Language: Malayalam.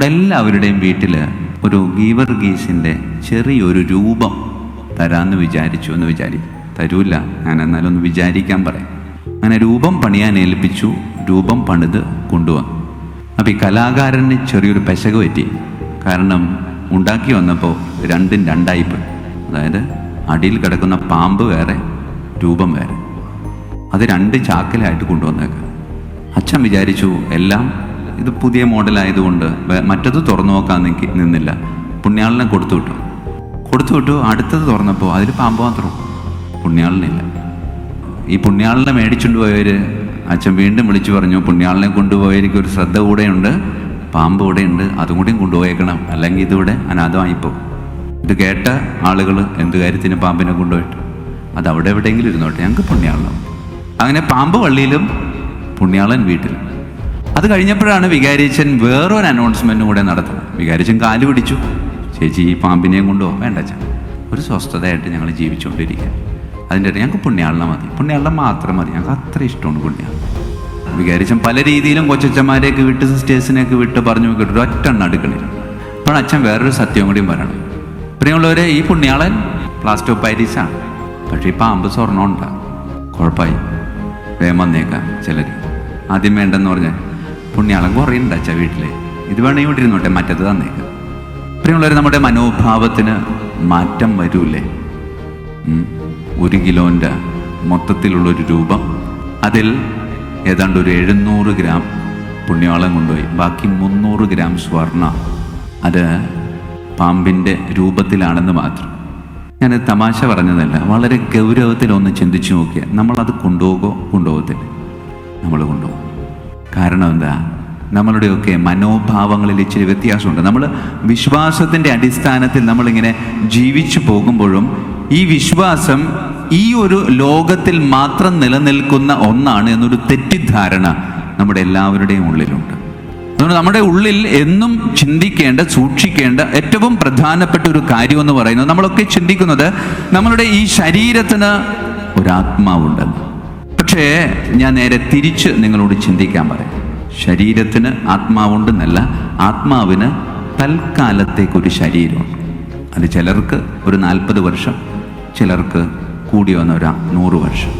എല്ലാവരുടെയും വീട്ടിൽ ഒരു ഗീവർഗീസിൻ്റെ ചെറിയൊരു രൂപം തരാമെന്ന് വിചാരിച്ചു എന്ന് തരൂല്ല, ഞാൻ എന്നാലും ഒന്ന് വിചാരിക്കാൻ പറയാം. അങ്ങനെ രൂപം പണിയാൻ ഏൽപ്പിച്ചു. രൂപം പണിത് കൊണ്ടുവന്നു. അപ്പോൾ ഈ കലാകാരന് ചെറിയൊരു പെശക് പറ്റി. കാരണം ഉണ്ടാക്കി വന്നപ്പോൾ രണ്ടും രണ്ടായിപ്പോയി. അതായത് അടിയിൽ കിടക്കുന്ന പാമ്പ് വേറെ, രൂപം വേറെ. അത് രണ്ട് ചാക്കിലായിട്ട് കൊണ്ടുവന്നേക്കാം. അച്ഛൻ വിചാരിച്ചു എല്ലാം ഇത് പുതിയ മോഡലായതുകൊണ്ട് മറ്റത് തുറന്നു നോക്കാൻ നിന്നില്ല. പുണ്യാളനെ കൊടുത്തു വിട്ടു. അടുത്തത് തുറന്നപ്പോൾ അതിൽ പാമ്പ് മാത്രം, പുണ്യാളനില്ല. ഈ പുണ്യാളനെ മേടിച്ചുകൊണ്ട് പോയവർ അച്ഛൻ വീണ്ടും വിളിച്ചു പറഞ്ഞു, പുണ്യാളനെ കൊണ്ടുപോയവർക്ക് ഒരു ശ്രദ്ധ കൂടെയുണ്ട്, പാമ്പ് കൂടെയുണ്ട്, അതും കൂടിയും കൊണ്ടുപോയേക്കണം, അല്ലെങ്കിൽ ഇതിവിടെ അനാഥമായിപ്പോ. ഇത് കേട്ട ആളുകൾ എന്ത് കാര്യത്തിന് പാമ്പിനെ കൊണ്ടുപോയിട്ട് അത് അവിടെ എവിടെയെങ്കിലും ഇരുന്നോട്ടെ, ഞങ്ങൾക്ക് പുണ്യാളനം. അങ്ങനെ പാമ്പ് പള്ളിയിലും പുണ്യാളൻ വീട്ടിലും. അത് കഴിഞ്ഞപ്പോഴാണ് വികാരിയച്ഛൻ വേറൊരു അനൗൺസ്മെൻറ്റും കൂടെ നടത്തുന്നത്. വികാരിയച്ഛൻ കാല് പിടിച്ചു, ചേച്ചി ഈ പാമ്പിനെയും കൊണ്ടുപോകും, വേണ്ട അച്ഛൻ, ഒരു സ്വസ്ഥതയായിട്ട് ഞങ്ങൾ ജീവിച്ചുകൊണ്ടിരിക്കുക. അതിൻ്റെ ഇടയിൽ ഞങ്ങൾക്ക് പുണ്യാളനം മതി, പുണ്യാളനം മാത്രം മതി, ഞങ്ങൾക്ക് അത്ര ഇഷ്ടമാണ് പുണ്യാളനം. വികാരിയച്ഛൻ പല രീതിയിലും കൊച്ചച്ഛന്മാരെയൊക്കെ വിട്ട് സിസ്റ്റേഴ്സിനെയൊക്കെ വിട്ട് പറഞ്ഞു നോക്കിയിട്ട് ഒരൊറ്റ അടുക്കളില്ല. അപ്പോൾ അച്ഛൻ വേറൊരു സത്യം കൂടിയും പറയണം. പ്രിയമുള്ളവരെ, ഈ പുണ്യാളൻ പ്ലാസ്റ്റർ ഓഫ് പാരീസാണ്, പക്ഷേ ഈ പാമ്പ് സ്വർണ്ണം ഉണ്ടാകും. കുഴപ്പമായി, വേഗം വന്നേക്കാം. ചിലർ ആദ്യം വേണ്ടെന്ന് പറഞ്ഞാൽ പുണ്യാളൻ കുറേ ഉണ്ട് അച്ഛാ വീട്ടിൽ, ഇത് വേണമെങ്കിൽ ഇവിടെ ഇരുന്നോട്ടെ, മറ്റത് തന്നേക്കാം. പ്രിയമുള്ളവർ, നമ്മുടെ മനോഭാവത്തിന് മാറ്റം വരൂലേ? 1 കിലോൻ്റെ മൊത്തത്തിലുള്ളൊരു രൂപം, അതിൽ ഏതാണ്ട് ഒരു 700 ഗ്രാം പുണ്യാളം കൊണ്ടുപോയി, ബാക്കി 300 ഗ്രാം സ്വർണ്ണ. അത് പാമ്പിൻ്റെ രൂപത്തിലാണെന്ന് മാത്രം. ഞാൻ തമാശ പറഞ്ഞതല്ല, വളരെ ഗൗരവത്തിലൊന്ന് ചിന്തിച്ചു നോക്കിയാൽ നമ്മളത് കൊണ്ടുപോകത്തില്ല. നമ്മൾ കൊണ്ടുപോകും. കാരണം എന്താ? നമ്മളുടെയൊക്കെ മനോഭാവങ്ങളിൽ ഇച്ചിരി വ്യത്യാസമുണ്ട്. നമ്മൾ വിശ്വാസത്തിൻ്റെ അടിസ്ഥാനത്തിൽ നമ്മളിങ്ങനെ ജീവിച്ചു പോകുമ്പോഴും ഈ വിശ്വാസം ഈ ഒരു ലോകത്തിൽ മാത്രം നിലനിൽക്കുന്ന ഒന്നാണ് എന്നൊരു തെറ്റിദ്ധാരണ നമ്മുടെ എല്ലാവരുടെയും ഉള്ളിലുണ്ട്. അതുകൊണ്ട് നമ്മുടെ ഉള്ളിൽ എന്നും ചിന്തിക്കേണ്ട, സൂക്ഷിക്കേണ്ട ഏറ്റവും പ്രധാനപ്പെട്ട ഒരു കാര്യമെന്ന് പറയുന്നത്, നമ്മളൊക്കെ ചിന്തിക്കുന്നത് നമ്മളുടെ ഈ ശരീരത്തിന് ഒരാത്മാവുണ്ടെന്ന്. പക്ഷേ ഞാൻ നേരെ തിരിച്ച് നിങ്ങളോട് ചിന്തിക്കാൻ പറയാം. ശരീരത്തിന് ആത്മാവുണ്ടെന്നല്ല, ആത്മാവിന് തൽക്കാലത്തേക്കൊരു ശരീരമുണ്ട്. അത് ചിലർക്ക് ഒരു 40 വർഷം, ചിലർക്ക് കൂടി വന്ന ഒരു 100 വർഷം.